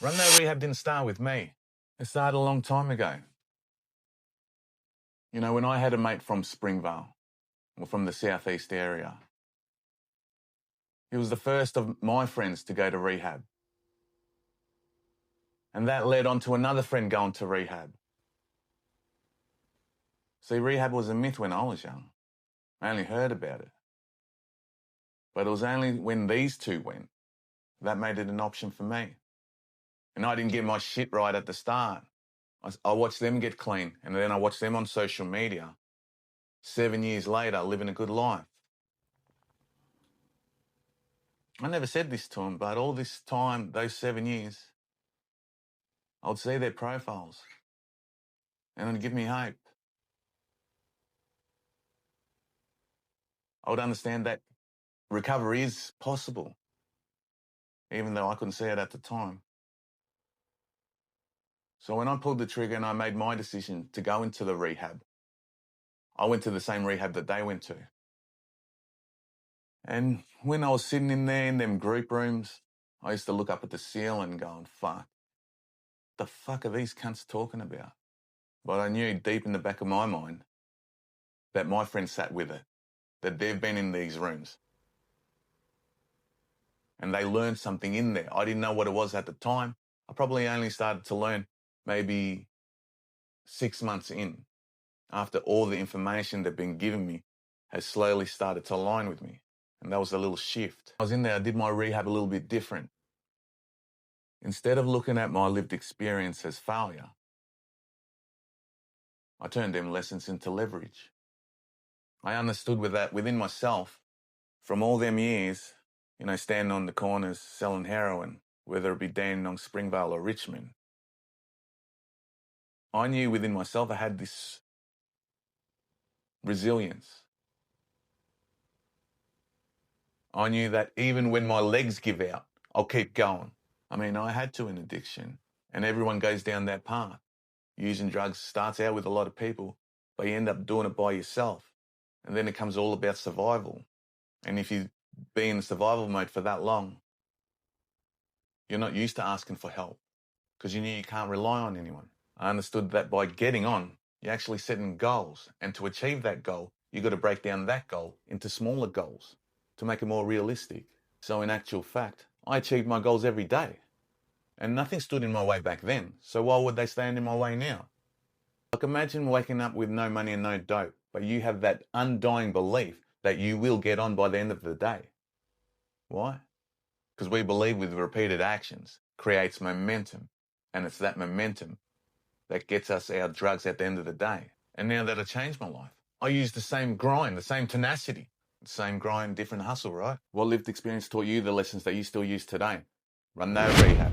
Run that rehab didn't start with me. It started a long time ago. You know, when I had a mate from Springvale, or from the southeast area, he was the first of my friends to go to rehab. And that led on to another friend going to rehab. See, rehab was a myth when I was young. I only heard about it. But it was only when these two went that made it an option for me. And I didn't get my shit right at the start. I watched them get clean, and then I watched them on social media. 7 years later, living a good life. I never said this to them, but all this time, those 7 years, I would see their profiles, and it would give me hope. I would understand that recovery is possible, even though I couldn't see it at the time. So when I pulled the trigger and I made my decision to go into the rehab, I went to the same rehab that they went to. And when I was sitting in there in them group rooms, I used to look up at the ceiling going, fuck, the fuck are these cunts talking about? But I knew deep in the back of my mind that my friends sat with it, that they've been in these rooms. And they learned something in there. I didn't know what it was at the time. I probably only started to learn maybe 6 months in, after all the information they've been giving me has slowly started to align with me. And that was a little shift. I was in there, I did my rehab a little bit different. Instead of looking at my lived experience as failure, I turned them lessons into leverage. I understood with that within myself, from all them years, you know, standing on the corners selling heroin, whether it be Dandenong, Springvale or Richmond. I knew within myself I had this resilience. I knew that even when my legs give out, I'll keep going. I mean, I had to in addiction, and everyone goes down that path. Using drugs starts out with a lot of people, but you end up doing it by yourself. And then it comes all about survival. And if you be in survival mode for that long, you're not used to asking for help because you knew you can't rely on anyone. I understood that by getting on, you're actually setting goals. And to achieve that goal, you've got to break down that goal into smaller goals to make it more realistic. So in actual fact, I achieved my goals every day. And nothing stood in my way back then. So why would they stand in my way now? Like, imagine waking up with no money and no dope, but you have that undying belief that you will get on by the end of the day. Why? Because we believe with repeated actions creates momentum. And it's that momentum that gets us our drugs at the end of the day. And now that I changed my life, I use the same grind, the same tenacity, the same grind, different hustle, right? What lived experience taught you the lessons that you still use today? Run that rehab.